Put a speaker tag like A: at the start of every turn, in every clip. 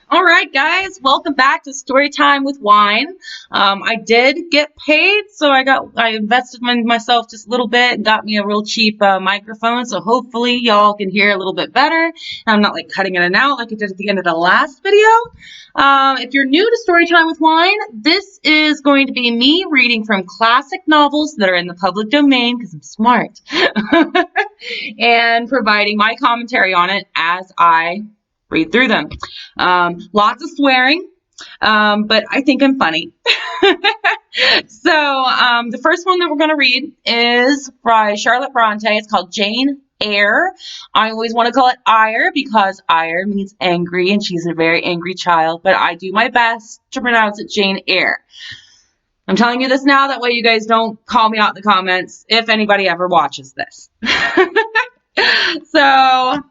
A: All right, guys, welcome back to Storytime with Wine. I did get paid, so I invested in myself just a little bit and got me a real cheap microphone. So hopefully y'all can hear a little bit better. And I'm not like cutting in and out like I did at the end of the last video. If you're new to Storytime with Wine, this is going to be me reading from classic novels that are in the public domain because I'm smart, and providing my commentary on it as I read through them. Lots of swearing, but I think I'm funny. The first one that we're going to read is by Charlotte Bronte. It's called Jane Eyre. I always want to call it Eyre because Eyre means angry, and she's a very angry child, but I do my best to pronounce it Jane Eyre. I'm telling you this now, that way you guys don't call me out in the comments if anybody ever watches this. So,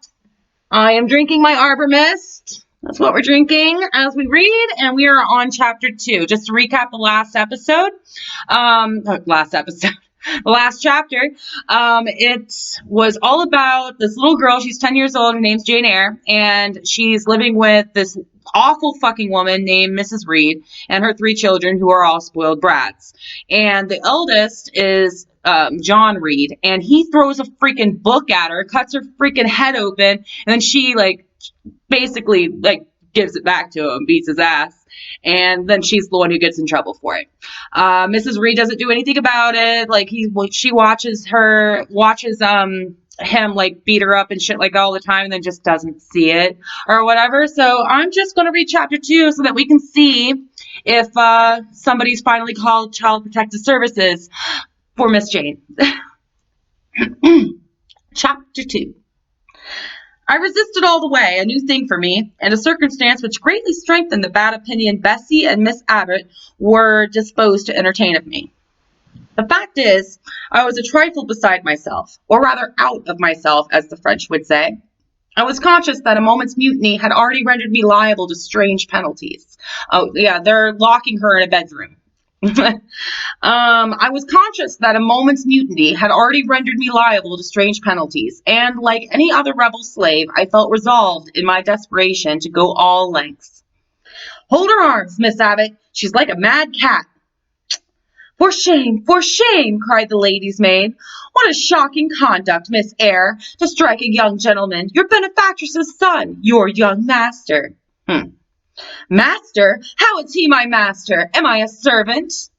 A: I am drinking my Arbor Mist. That's what we're drinking as we read, and we are on chapter 2. Just to recap the last episode, the last chapter, it was all about this little girl. She's 10 years old. Her name's Jane Eyre, and she's living with this awful fucking woman named Mrs. Reed and her 3 children who are all spoiled brats. And the eldest is John Reed, and he throws a freaking book at her, cuts her freaking head open, and then she basically gives it back to him, beats his ass, and then she's the one who gets in trouble for it. Mrs. Reed doesn't do anything about it. She watches him beat her up and shit all the time, and then just doesn't see it or whatever. So I'm just gonna read chapter 2 so that we can see if somebody's finally called Child Protective Services for Miss Jane. Chapter 2. I resisted all the way, a new thing for me, and a circumstance which greatly strengthened the bad opinion Bessie and Miss Abbott were disposed to entertain of me. The fact is, I was a trifle beside myself, or rather out of myself, as the French would say. I was conscious that a moment's mutiny had already rendered me liable to strange penalties. Oh, yeah, they're locking her in a bedroom. I was conscious that a moment's mutiny had already rendered me liable to strange penalties, and like any other rebel slave, I felt resolved in my desperation to go all lengths. Hold her arms, Miss Abbott. She's like a mad cat. For shame, cried the lady's maid. What a shocking conduct, Miss Eyre, to strike a young gentleman, your benefactress's son, your young master. Master? How is he my master? Am I a servant?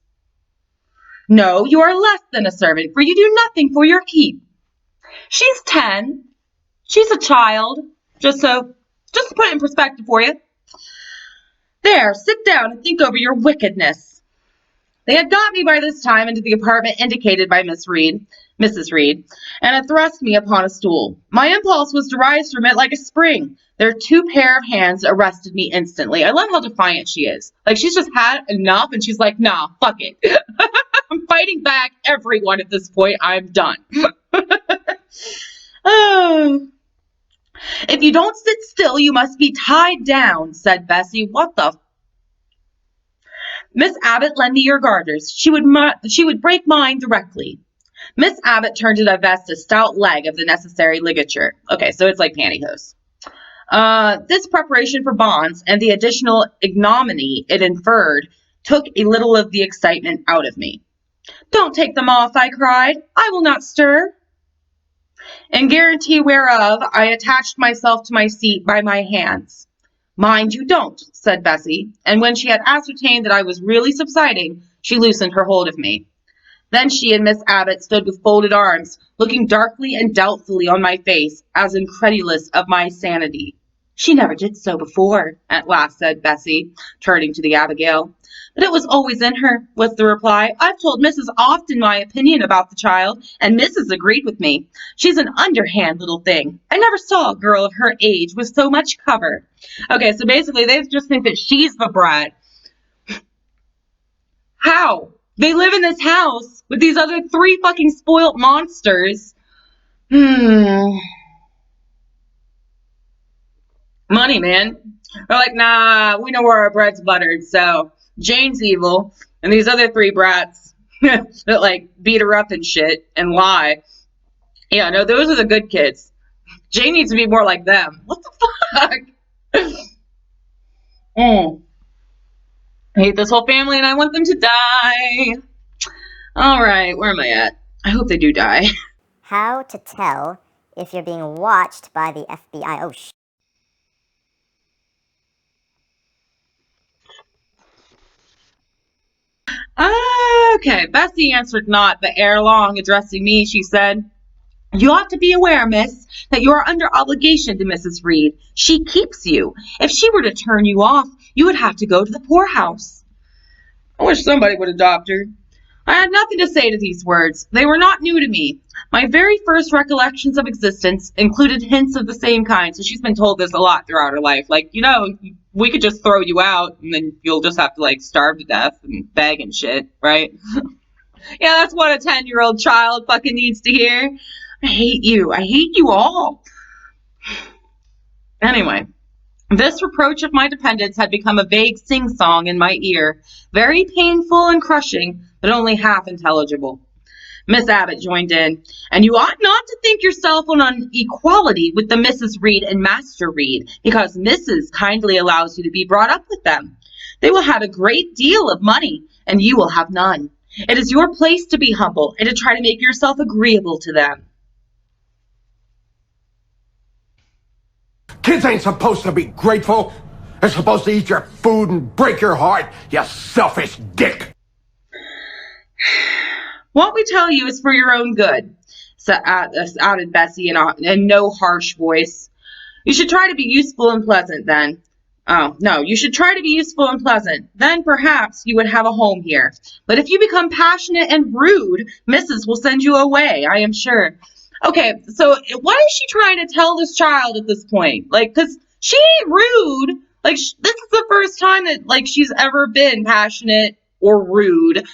A: No, you are less than a servant, for you do nothing for your keep. She's 10. She's a child. Just to put it in perspective for you. There, sit down and think over your wickedness. They had got me by this time into the apartment indicated by Mrs. Reed, and had thrust me upon a stool. My impulse was to rise from it like a spring. Their 2 pair of hands arrested me instantly. I love how defiant she is. She's just had enough, and she's like, nah, fuck it. I'm fighting back everyone at this point. I'm done. Oh. If you don't sit still, you must be tied down, said Bessie. What the Miss Abbott, lend me your garters. She would break mine directly. Miss Abbott turned to divest a stout leg of the necessary ligature. Okay, so it's like pantyhose. This preparation for bonds and the additional ignominy it inferred took a little of the excitement out of me. Don't take them off, I cried. I will not stir. In guarantee whereof, I attached myself to my seat by my hands. Mind you don't, said Bessie, and when she had ascertained that I was really subsiding, she loosened her hold of me. Then she and Miss Abbott stood with folded arms, looking darkly and doubtfully on my face, as incredulous of my sanity. She never did so before, at last said Bessie, turning to the Abigail. But it was always in her, was the reply. I've told Mrs. often my opinion about the child, and Mrs. agreed with me. She's an underhand little thing. I never saw a girl of her age with so much cover. Okay, so basically they just think that she's the brat. How? They live in this house with these other 3 fucking spoiled monsters. Money, man. They're like, nah, we know where our bread's buttered, so Jane's evil, and these other 3 brats that beat her up and shit and lie. Yeah, no, those are the good kids. Jane needs to be more like them. What the fuck? I hate this whole family and I want them to die. All right, where am I at? I hope they do die.
B: How to tell if you're being watched by the FBI. Oh,
A: Okay, Bessie answered not, but ere long, addressing me, she said, "You ought to be aware, miss, that you are under obligation to Mrs. Reed. She keeps you. If she were to turn you off, you would have to go to the poorhouse." I wish somebody would adopt her. I had nothing to say to these words. They were not new to me. My very first recollections of existence included hints of the same kind, so she's been told this a lot throughout her life. Like, we could just throw you out, and then you'll just have to, like, starve to death and beg and shit, right? Yeah, that's what a 10-year-old child fucking needs to hear. I hate you. I hate you all. Anyway, this reproach of my dependence had become a vague sing-song in my ear, very painful and crushing, but only half intelligible. Miss Abbott joined in, "And you ought not to think yourself on an equality with the Mrs. Reed and Master Reed, because Mrs. kindly allows you to be brought up with them. They will have a great deal of money, and you will have none. It is your place to be humble, and to try to make yourself agreeable to them."
C: Kids ain't supposed to be grateful. They're supposed to eat your food and break your heart, you selfish dick.
A: "What we tell you is for your own good," added Bessie in no harsh voice. "You should try to be useful and pleasant then. Oh, no, you should try to be useful and pleasant. Then perhaps you would have a home here. But if you become passionate and rude, Mrs. will send you away, I am sure." Okay, so what is she trying to tell this child at this point? Like, because she ain't rude. Like, this is the first time that, like, she's ever been passionate or rude.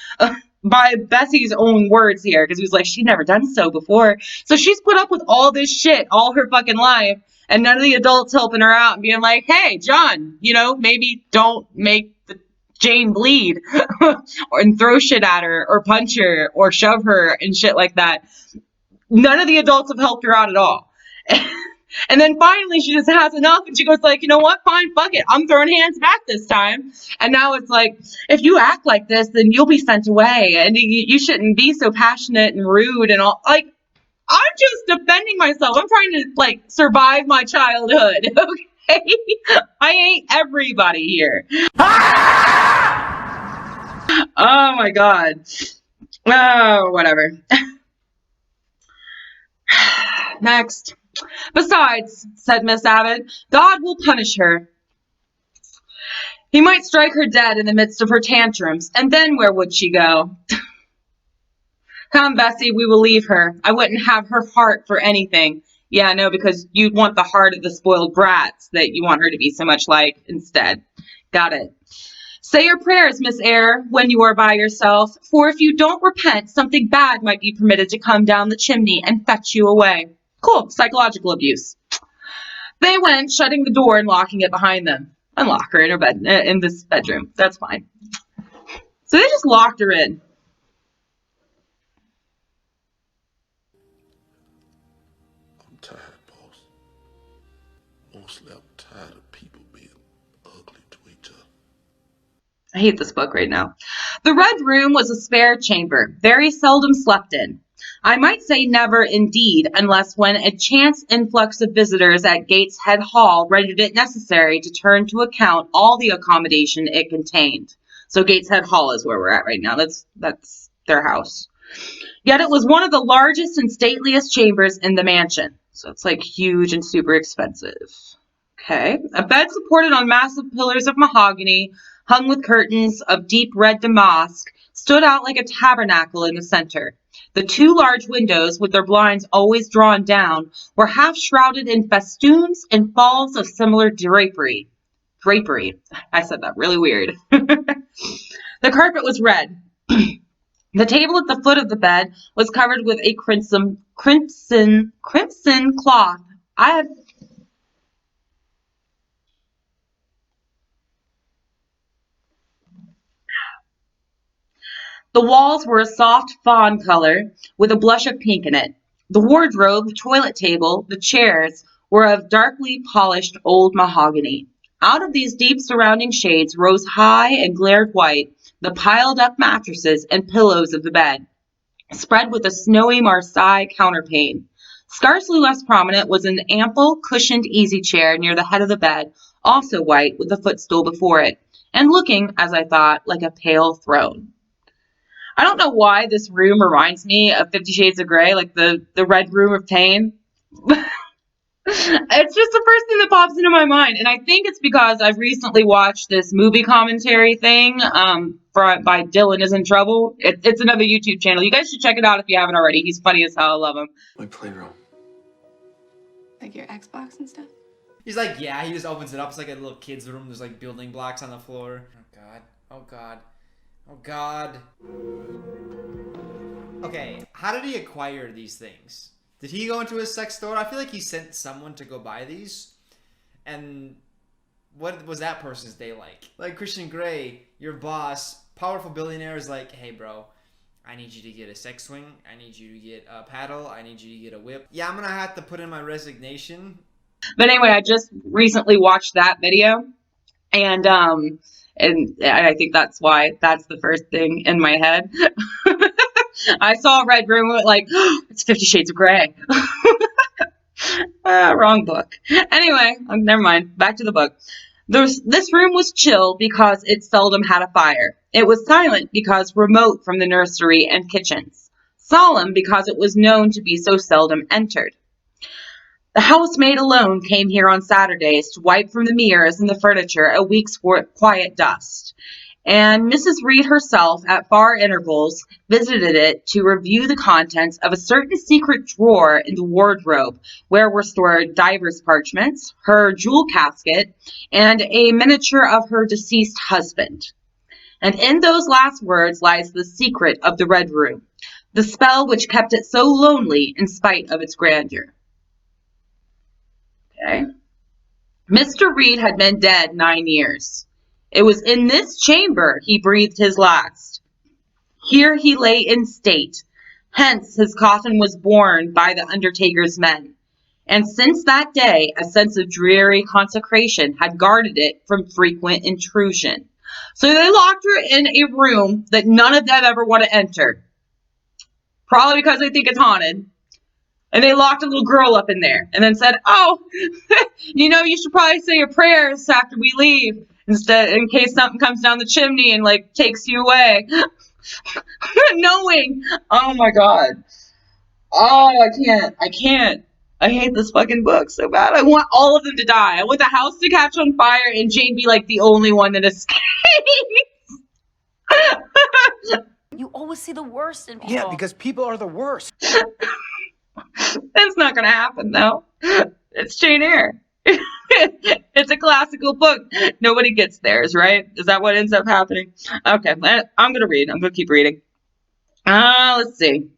A: By Bessie's own words here, because he was like, she'd never done so before. So she's put up with all this shit all her fucking life, and none of the adults helping her out and being like, "Hey, John, maybe don't make the Jane bleed," and throw shit at her, or punch her, or shove her, and shit like that. None of the adults have helped her out at all. And then finally she just has enough, and she goes like, "You know what? Fine, fuck it. I'm throwing hands back this time." And now it's like, if you act like this, then you'll be sent away, and you shouldn't be so passionate and rude and all. Like, I'm just defending myself. I'm trying to, like, survive my childhood, okay? I ain't everybody here. Oh my God. Oh, whatever. Next. "Besides," said Miss Abbott, "God will punish her. He might strike her dead in the midst of her tantrums, and then where would she go?" "Come, Bessie, we will leave her. I wouldn't have her heart for anything." Yeah, no, because you'd want the heart of the spoiled brats that you want her to be so much like instead. Got it. "Say your prayers, Miss Eyre, when you are by yourself, for if you don't repent, something bad might be permitted to come down the chimney and fetch you away." Cool, psychological abuse. They went, shutting the door and locking it behind them. Unlock her in her bed, in this bedroom. That's fine. So they just locked her in.
D: I'm tired, boss. Mostly I'm tired of people being ugly to each other.
A: I hate this book right now. The Red Room was a spare chamber, very seldom slept in. I might say never indeed, unless when a chance influx of visitors at Gateshead Hall rendered it necessary to turn to account all the accommodation it contained. So Gateshead Hall is where we're at right now. That's their house. Yet it was one of the largest and stateliest chambers in the mansion. So it's like huge and super expensive. Okay. A bed supported on massive pillars of mahogany, hung with curtains of deep red damask, stood out like a tabernacle in the center. The two large windows, with their blinds always drawn down, were half shrouded in festoons and falls of similar drapery. I said that really weird. The carpet was red. The table at the foot of the bed was covered with a crimson cloth. The walls were a soft fawn color with a blush of pink in it. The wardrobe, the toilet table, the chairs were of darkly polished old mahogany. Out of these deep surrounding shades rose high and glared white the piled-up mattresses and pillows of the bed, spread with a snowy Marseille counterpane. Scarcely less prominent was an ample, cushioned easy chair near the head of the bed, also white, with a footstool before it, and looking, as I thought, like a pale throne. I don't know why this room reminds me of 50 Shades of Grey, like the Red Room of Pain. It's just the first thing that pops into my mind, and I think it's because I've recently watched this movie commentary thing by Dylan Is in Trouble. It's another YouTube channel. You guys should check it out if you haven't already. He's funny as hell. I love him.
E: My playroom.
F: Like your Xbox and stuff?
G: He's like, yeah, he just opens it up. It's like a little kid's room. There's like building blocks on the floor. Oh god. Oh god. Oh god. Okay, how did he acquire these things? Did he go into a sex store? I feel like he sent someone to go buy these. And what was that person's day like? Like Christian Grey, your boss, powerful billionaire, is like, hey bro, I need you to get a sex swing. I need you to get a paddle. I need you to get a whip. Yeah, I'm gonna have to put in my resignation.
A: But anyway, I just recently watched that video, and I think that's why that's the first thing in my head. I saw Red Room and went like, oh, it's 50 Shades of Grey. Wrong book. Anyway, never mind. Back to the book. This room was chill because it seldom had a fire. It was silent because remote from the nursery and kitchens. Solemn because it was known to be so seldom entered. The housemaid alone came here on Saturdays to wipe from the mirrors and the furniture a week's quiet dust. And Mrs. Reed herself, at far intervals, visited it to review the contents of a certain secret drawer in the wardrobe, where were stored divers parchments, her jewel casket, and a miniature of her deceased husband. And in those last words lies the secret of the Red Room, the spell which kept it so lonely in spite of its grandeur. Okay. Mr. Reed had been dead 9 years. It was in this chamber he breathed his last. Here he lay in state. Hence his coffin was borne by the undertaker's men. And since that day, a sense of dreary consecration had guarded it from frequent intrusion. So they locked her in a room that none of them ever want to enter. Probably because they think it's haunted. And they locked a little girl up in there and then said, oh, you should probably say your prayers after we leave. Instead, in case something comes down the chimney and like takes you away. Knowing. Oh my god. Oh, I can't. I hate this fucking book so bad. I want all of them to die. I want the house to catch on fire and Jane be like the only one that escapes.
H: You always see the worst in people.
E: Yeah, because people are the worst.
A: That's not gonna happen though. It's Jane Eyre. It's a classical book. Nobody gets theirs, right? Is that what ends up happening? Okay, I'm gonna read. I'm gonna keep reading. Let's see.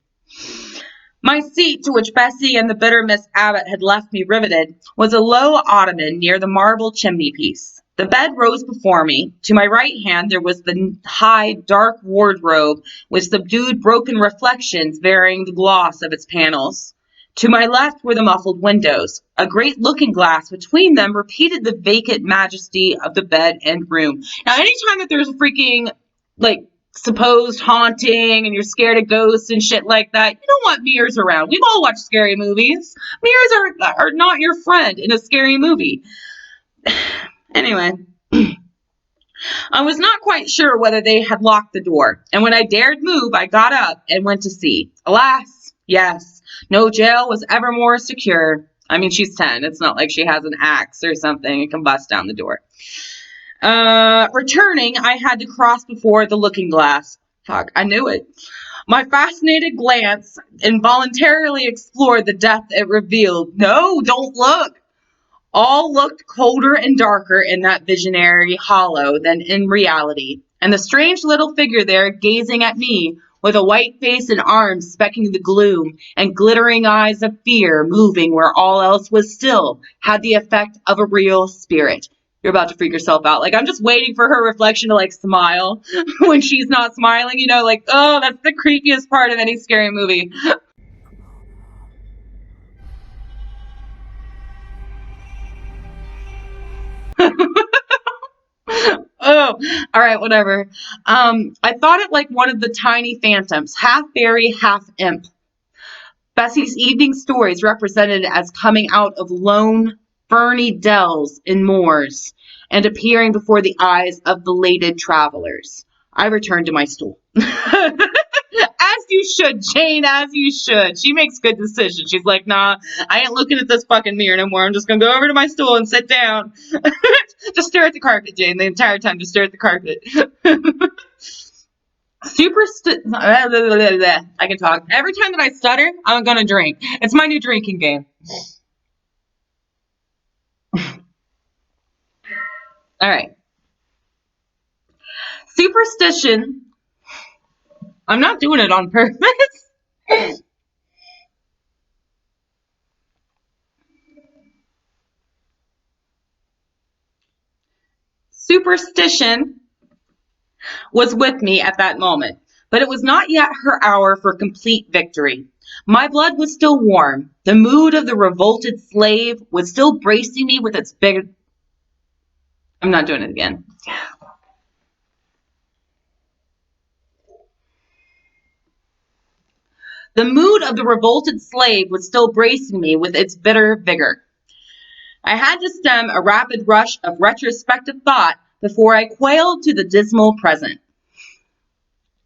A: My seat, to which Bessie and the bitter Miss Abbott had left me riveted, was a low ottoman near the marble chimney piece. The bed rose before me. To my right hand there was the high, dark wardrobe with subdued, broken reflections varying the gloss of its panels. To my left were the muffled windows. A great looking-glass between them repeated the vacant majesty of the bed and room. Now, anytime that there's a freaking, supposed haunting and you're scared of ghosts and shit like that, you don't want mirrors around. We've all watched scary movies. Mirrors are not your friend in a scary movie. Anyway, I was not quite sure whether they had locked the door, and when I dared move, I got up and went to see. Alas, yes, no jail was ever more secure. I mean, she's 10. It's not like she has an axe or something and can bust down the door. Returning, I had to cross before the looking glass. Fuck, I knew it. My fascinated glance involuntarily explored the depth it revealed. No, don't look. All looked colder and darker in that visionary hollow than in reality, and the strange little figure there gazing at me with a white face and arms specking the gloom and glittering eyes of fear moving where all else was still had the effect of a real spirit. You're about to freak yourself out. I'm just waiting for her reflection to smile when she's not smiling, oh, that's the creepiest part of any scary movie. All right, whatever. I thought it like one of the tiny phantoms, half fairy, half imp. Bessie's evening stories represented as coming out of lone, ferny dells in moors and appearing before the eyes of belated travelers. I returned to my stool. As you should, Jane, as you should. She makes good decisions. She's like, nah, I ain't looking at this fucking mirror no more. I'm just going to go over to my stool and sit down. Just stare at the carpet, Jane, the entire time. Just stare at the carpet. I can talk. Every time that I stutter, I'm going to drink. It's my new drinking game. All right. Superstition. I'm not doing it on purpose. Superstition was with me at that moment, but it was not yet her hour for complete victory. My blood was still warm. The mood of the revolted slave was still bracing me with its big... I'm not doing it again. The mood of the revolted slave was still bracing me with its bitter vigor. I had to stem a rapid rush of retrospective thought before I quailed to the dismal present.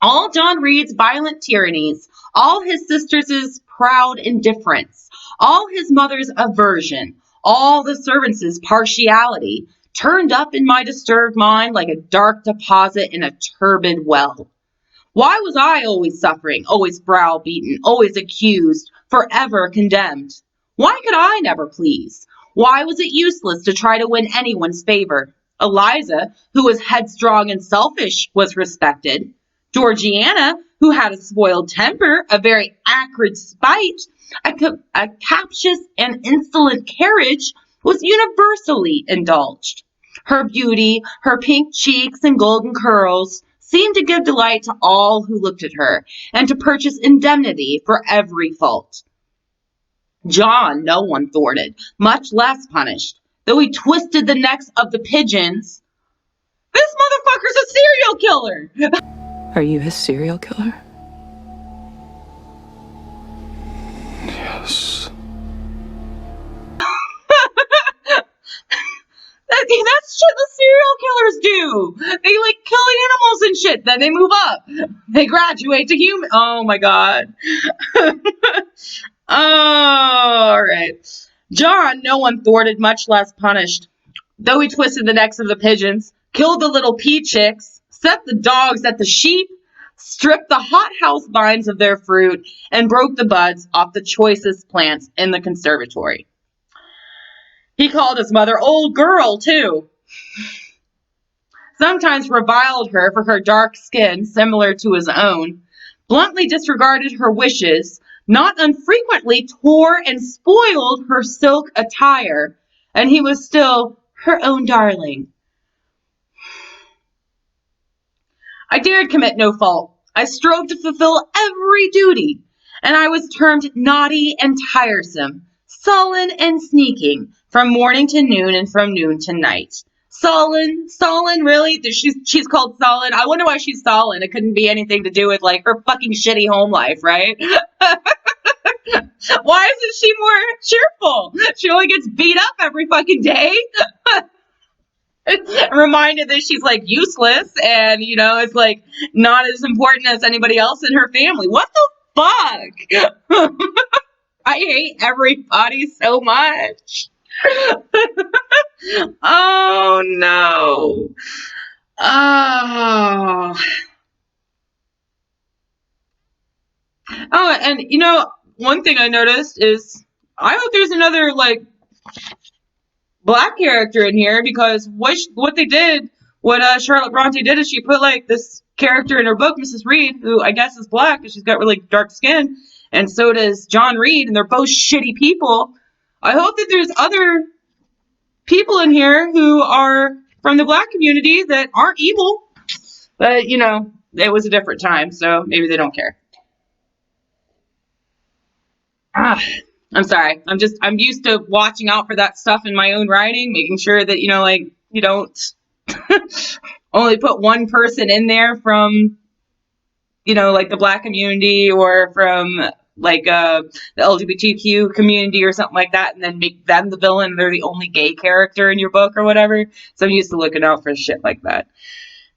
A: All John Reed's violent tyrannies, all his sisters' proud indifference, all his mother's aversion, all the servants' partiality, turned up in my disturbed mind like a dark deposit in a turbid well. Why was I always suffering, always browbeaten, always accused, forever condemned? Why could I never please? Why was it useless to try to win anyone's favor? Eliza, who was headstrong and selfish, was respected. Georgiana, who had a spoiled temper, a very acrid spite, a captious and insolent carriage, was universally indulged. Her beauty, her pink cheeks and golden curls, seemed to give delight to all who looked at her, and to purchase indemnity for every fault. John no one thwarted, much less punished, though he twisted the necks of the pigeons. This motherfucker's a serial killer!
I: Are you his serial killer?
D: Yes.
A: That's shit the serial killers do. They like kill animals and shit. Then they move up. They graduate to human. Oh my god. All right. John, no one thwarted, much less punished. Though he twisted the necks of the pigeons, killed the little pea chicks, set the dogs at the sheep, stripped the hothouse vines of their fruit, and broke the buds off the choicest plants in the conservatory. He called his mother old girl, too. Sometimes reviled her for her dark skin, similar to his own, bluntly disregarded her wishes, not unfrequently tore and spoiled her silk attire, and he was still her own darling. I dared commit no fault. I strove to fulfill every duty, and I was termed naughty and tiresome, sullen and sneaking, from morning to noon and from noon to night. Sullen, really? She's called sullen. I wonder why she's sullen. It couldn't be anything to do with like her fucking shitty home life, right? Why isn't she more cheerful? She only gets beat up every fucking day. Reminded that she's like useless and it's like not as important as anybody else in her family. What the fuck? I hate everybody so much. Oh no. Oh, and one thing I noticed is I hope there's another like black character in here, because what they did, what Charlotte Bronte did, is she put like this character in her book, Mrs. Reed, who I guess is black because she's got really dark skin, and so does John Reed, and they're both shitty people. I hope that there's other people in here who are from the black community that aren't evil, but it was a different time, so maybe they don't care. I'm sorry. I'm used to watching out for that stuff in my own writing, making sure that, you don't only put one person in there from, you know, like the Black community or from like the LGBTQ community or something like that, and then make them the villain. They're the only gay character in your book or whatever. So I'm used to looking out for shit like that.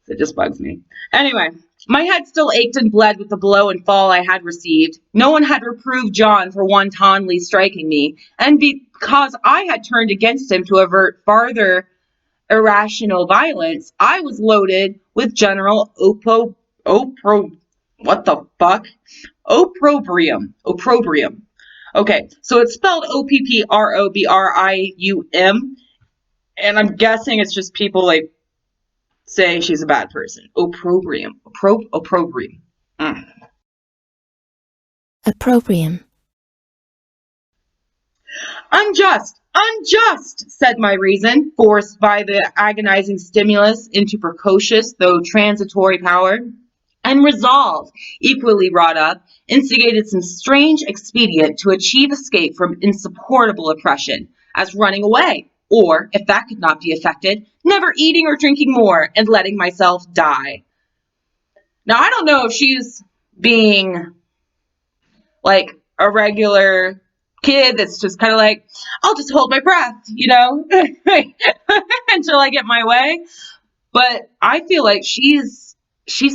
A: It just bugs me. Anyway, my head still ached and bled with the blow and fall I had received. No one had reproved John for wantonly striking me, and because I had turned against him to avert farther irrational violence, I was loaded with general what the fuck? Opprobrium. Opprobrium. Okay, so it's spelled Opprobrium, and I'm guessing it's just people like saying she's a bad person. Opprobrium. Opprobrium.
J: Opprobrium.
A: Unjust, said my reason, forced by the agonizing stimulus into precocious, though transitory power. And resolve, equally wrought up, instigated some strange expedient to achieve escape from insupportable oppression, as running away, or, if that could not be effected, never eating or drinking more, and letting myself die. Now, I don't know if she's being like a regular kid that's just kind of like, I'll just hold my breath, you know, until I get my way. But I feel like she's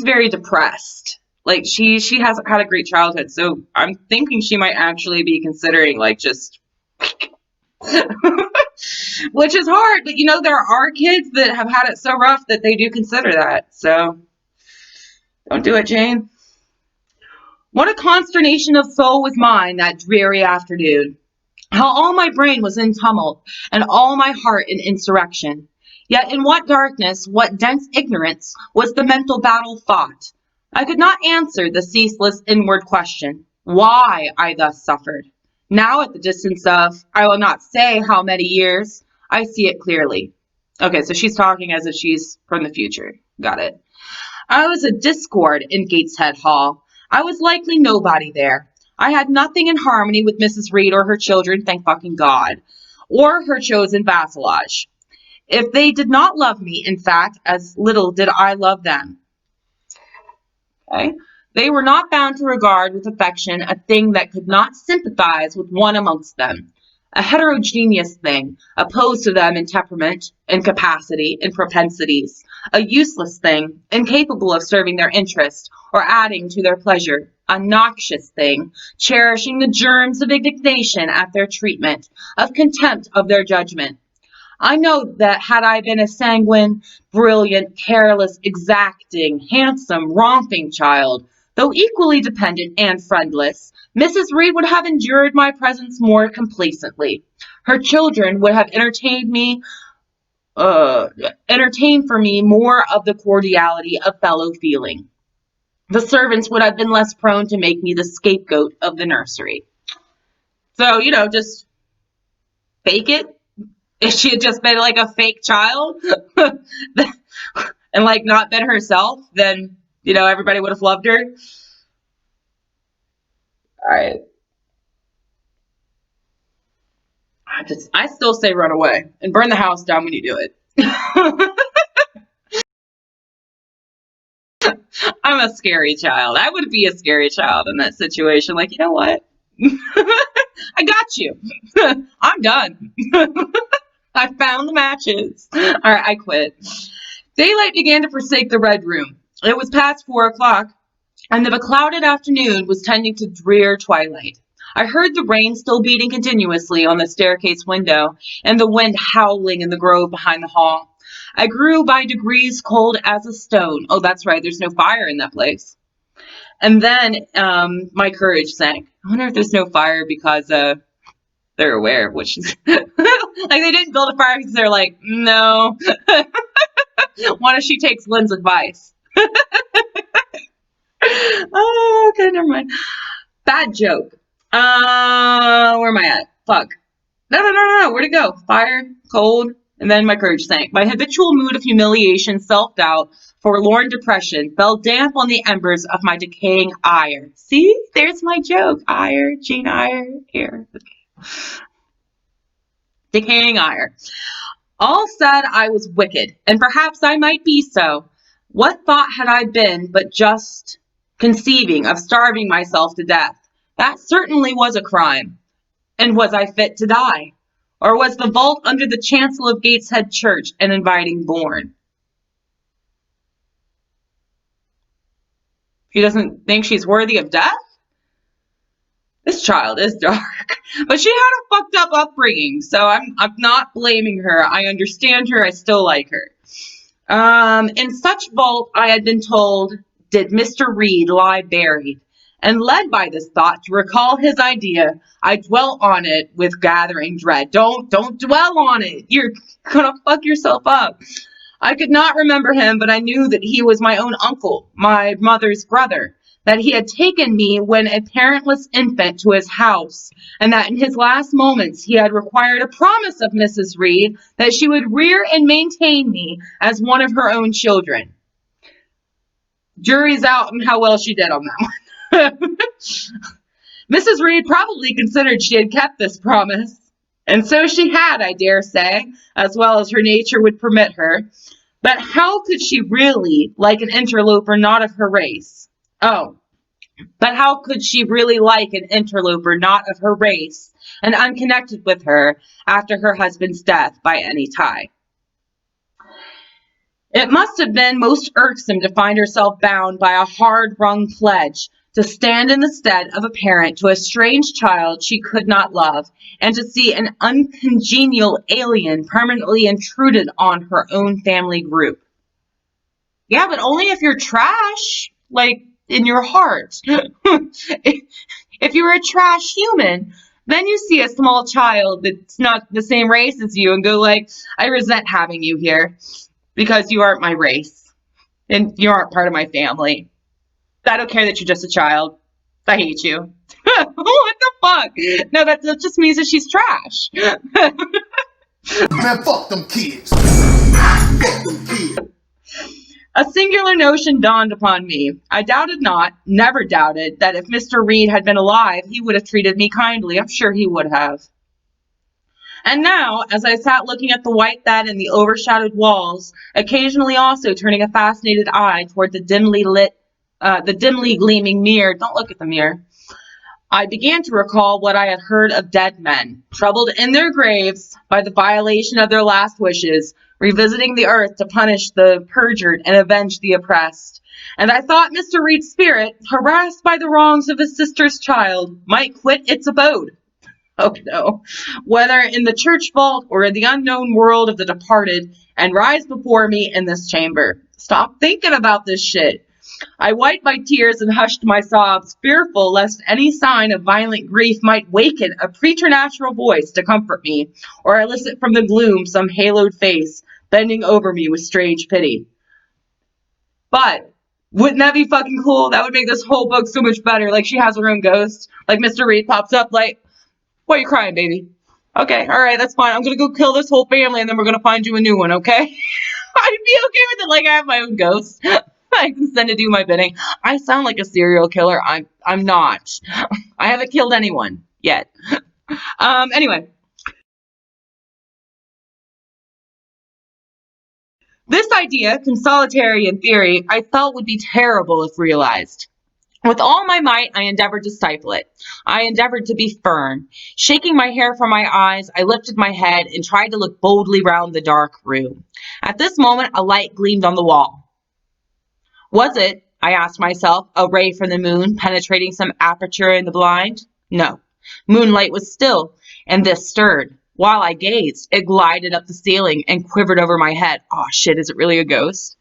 A: very depressed. Like she hasn't had a great childhood, so I'm thinking she might actually be considering like just which is hard, but you know, there are kids that have had it so rough that they do consider that. So don't do it, Jane. What a consternation of soul was mine that dreary afternoon. How all my brain was in tumult, and all my heart in insurrection. Yet in what darkness, what dense ignorance, was the mental battle fought? I could not answer the ceaseless inward question, why I thus suffered. Now at the distance of, I will not say how many years, I see it clearly. Okay, so she's talking as if she's from the future. Got it. I was a discord in Gateshead Hall. I was likely nobody there. I had nothing in harmony with Mrs. Reed or her children, thank fucking God, or her chosen vassalage. If they did not love me, in fact, as little did I love them. Okay? They were not bound to regard with affection a thing that could not sympathize with one amongst them, a heterogeneous thing, opposed to them in temperament, in capacity, in propensities, a useless thing, incapable of serving their interest or adding to their pleasure, a noxious thing, cherishing the germs of indignation at their treatment, of contempt of their judgment. I know that had I been a sanguine, brilliant, careless, exacting, handsome, romping child, though equally dependent and friendless, Mrs. Reed would have endured my presence more complacently. Her children would have entertained for me more of the cordiality of fellow feeling. The servants would have been less prone to make me the scapegoat of the nursery. So, you know, just fake it. If she had just been like a fake child and like not been herself, then, you know, everybody would have loved her. All right. I still say run away and burn the house down when you do it. I'm a scary child. I would be a scary child in that situation. Like, you know what? I got you. I'm done. I found the matches. All right, I quit. Daylight began to forsake the Red Room. It was past 4 o'clock, and the beclouded afternoon was tending to drear twilight. I heard the rain still beating continuously on the staircase window, and the wind howling in the grove behind the hall. I grew by degrees cold as a stone. Oh, that's right, there's no fire in that place. And then my courage sank. I wonder if there's no fire because they're aware of what she's like they didn't build a fire because they're like, no. What if she takes Lynn's advice? Oh, okay, never mind. Bad joke. Where am I at? Fuck. No. Where'd it go? Fire, cold, and then my courage sank. My habitual mood of humiliation, self-doubt, forlorn depression fell damp on the embers of my decaying ire. See? There's my joke. Ire, Jane Eyre, here. Decaying ire. All said I was wicked, and perhaps I might be so. What thought had I been but just conceiving of starving myself to death? That certainly was a crime. And was I fit to die? Or was the vault under the chancel of Gateshead Church an inviting bourne? He doesn't think she's worthy of death? This child is dark. But she had a fucked up upbringing, so I'm not blaming her. I understand her. I still like her. In such vault, I had been told, did Mr. Reed lie buried. And led by this thought to recall his idea, I dwelt on it with gathering dread. Don't dwell on it. You're gonna fuck yourself up. I could not remember him, but I knew that he was my own uncle, my mother's brother, that he had taken me when a parentless infant to his house, and that in his last moments he had required a promise of Mrs. Reed that she would rear and maintain me as one of her own children. Jury's out on how well she did on that one. Mrs. Reed probably considered she had kept this promise, and so she had, I dare say, as well as her nature would permit her. But how could she really like an interloper not of her race? Oh, but how could she really like an interloper not of her race and unconnected with her after her husband's death by any tie? It must have been most irksome to find herself bound by a hard-wrung pledge to stand in the stead of a parent to a strange child she could not love, and to see an uncongenial alien permanently intruded on her own family group. Yeah, but only if you're trash, like, in your heart. If you're a trash human, then you see a small child that's not the same race as you and go like, I resent having you here because you aren't my race and you aren't part of my family. I don't care that you're just a child. I hate you. What the fuck? No, that just means that she's trash.
D: Man, fuck them kids. Fuck them kids.
A: A singular notion dawned upon me. I doubted not, never doubted, that if Mr. Reed had been alive, he would have treated me kindly. I'm sure he would have. And now, as I sat looking at the white bed and the overshadowed walls, occasionally also turning a fascinated eye toward the dimly gleaming mirror, don't look at the mirror, I began to recall what I had heard of dead men, troubled in their graves by the violation of their last wishes, revisiting the earth to punish the perjured and avenge the oppressed. And I thought Mr. Reed's spirit, harassed by the wrongs of his sister's child, might quit its abode. Oh no, whether in the church vault or in the unknown world of the departed, and rise before me in this chamber. Stop thinking about this shit. I wiped my tears and hushed my sobs, fearful lest any sign of violent grief might waken a preternatural voice to comfort me, or elicit from the gloom some haloed face bending over me with strange pity. But wouldn't that be fucking cool? That would make this whole book so much better. Like, she has her own ghost. Like, Mr. Reed pops up like, why are you crying, baby? Okay, all right, that's fine. I'm going to go kill this whole family, and then we're going to find you a new one, okay? I'd be okay with it. Like, I have my own ghost. I can send it to do my bidding. I sound like a serial killer. I'm not. I haven't killed anyone yet. Anyway. This idea, consolatory in theory, I felt would be terrible if realized. With all my might, I endeavored to stifle it. I endeavored to be firm. Shaking my hair from my eyes, I lifted my head and tried to look boldly round the dark room. At this moment, a light gleamed on the wall. Was it, I asked myself, a ray from the moon penetrating some aperture in the blind? No. Moonlight was still, and this stirred. While I gazed, it glided up the ceiling and quivered over my head. Oh shit, is it really a ghost?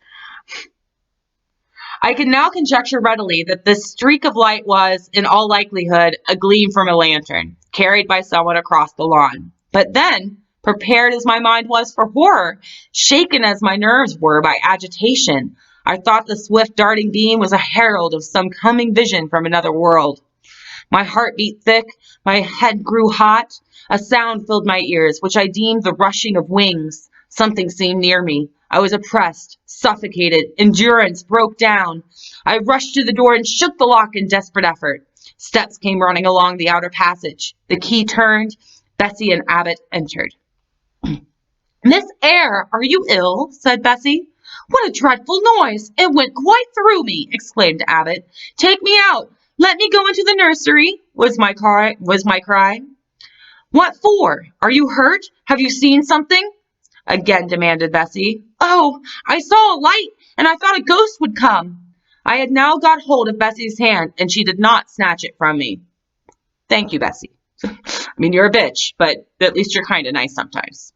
A: I can now conjecture readily that this streak of light was, in all likelihood, a gleam from a lantern, carried by someone across the lawn. But then, prepared as my mind was for horror, shaken as my nerves were by agitation, I thought the swift darting beam was a herald of some coming vision from another world. My heart beat thick, my head grew hot, a sound filled my ears, which I deemed the rushing of wings. Something seemed near me. I was oppressed, suffocated, endurance broke down. I rushed to the door and shook the lock in desperate effort. Steps came running along the outer passage. The key turned. Bessie and Abbott entered. Miss Eyre, are you ill? Said Bessie. What a dreadful noise! It went quite through me, exclaimed Abbott. Take me out. Let me go into the nursery, was my cry. What for? Are you hurt? Have you seen something? Again demanded Bessie. Oh, I saw a light, and I thought a ghost would come. I had now got hold of Bessie's hand, and she did not snatch it from me. Thank you, Bessie. I mean, you're a bitch, but at least you're kind of nice sometimes.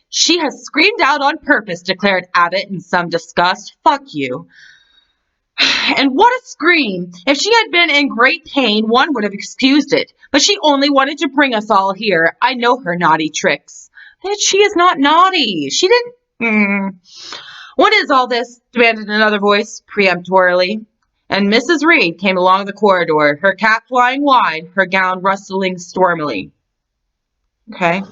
A: She has screamed out on purpose, declared Abbott in some disgust. Fuck you. And what a scream! If she had been in great pain, one would have excused it. But she only wanted to bring us all here. I know her naughty tricks. But she is not naughty. She didn't... What is all this? Demanded another voice, peremptorily. And Mrs. Reed came along the corridor, her cap flying wide, her gown rustling stormily. Okay.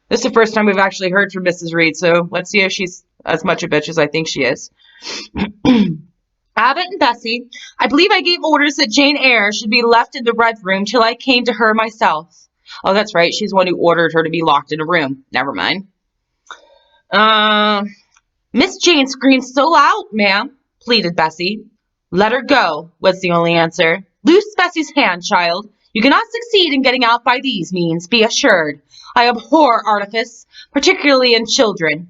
A: This is the first time we've actually heard from Mrs. Reed, so let's see if she's as much a bitch as I think she is. Abbott and Bessie, I believe I gave orders that Jane Eyre should be left in the red room till I came to her myself. Oh, that's right. She's the one who ordered her to be locked in a room. Never mind. Miss Jane screamed so loud, ma'am, pleaded Bessie. Let her go, was the only answer. Loose Bessie's hand, child. You cannot succeed in getting out by these means, be assured. I abhor artifice, particularly in children.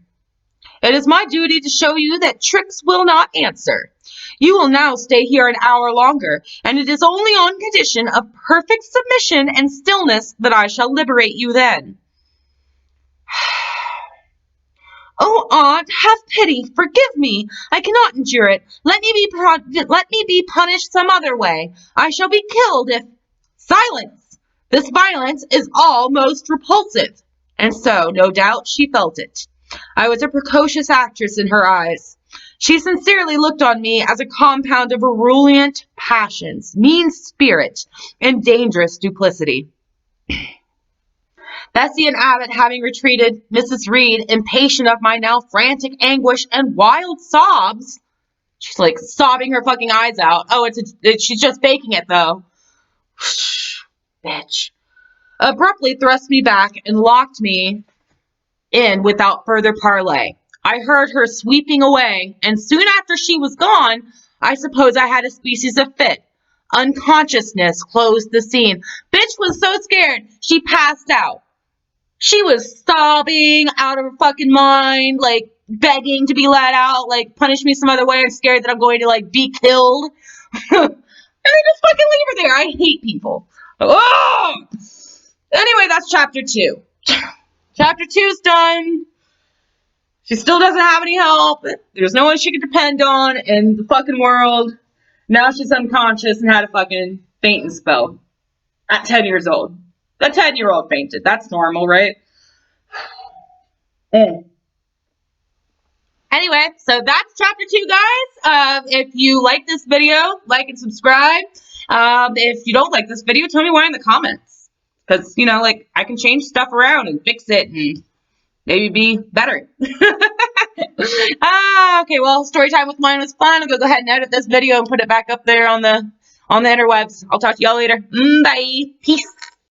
A: It is my duty to show you that tricks will not answer. You will now stay here an hour longer, and it is only on condition of perfect submission and stillness that I shall liberate you then. Oh, aunt, have pity, forgive me. I cannot endure it. Let me be punished some other way. I shall be killed if... Silence! This violence is all most repulsive. And so, no doubt, she felt it. I was a precocious actress in her eyes. She sincerely looked on me as a compound of virulent passions, mean spirit, and dangerous duplicity. Bessie and Abbott having retreated, Mrs. Reed, impatient of my now frantic anguish and wild sobs, she's like sobbing her fucking eyes out. Oh, she's just faking it though. Bitch. Abruptly thrust me back and locked me in without further parley. I heard her sweeping away, and soon after she was gone, I suppose I had a species of fit. Unconsciousness closed the scene. Bitch was so scared, she passed out. She was sobbing out of her fucking mind, like begging to be let out, like punish me some other way. I'm scared that I'm going to like be killed. And they just fucking leave her there. I hate people. Oh! Anyway, that's chapter 2. Chapter 2's done. She still doesn't have any help. There's no one she can depend on in the fucking world. Now she's unconscious and had a fucking fainting spell at 10 years old. The 10-year-old fainted. That's normal, right? Anyway, so that's chapter 2, guys. If you like this video, like and subscribe. If you don't like this video, tell me why in the comments. Because, you know, like, I can change stuff around and fix it and maybe be better. Okay, well, story time with mine was fun. I'll go ahead and edit this video and put it back up there on the interwebs. I'll talk to y'all later. Bye. Peace.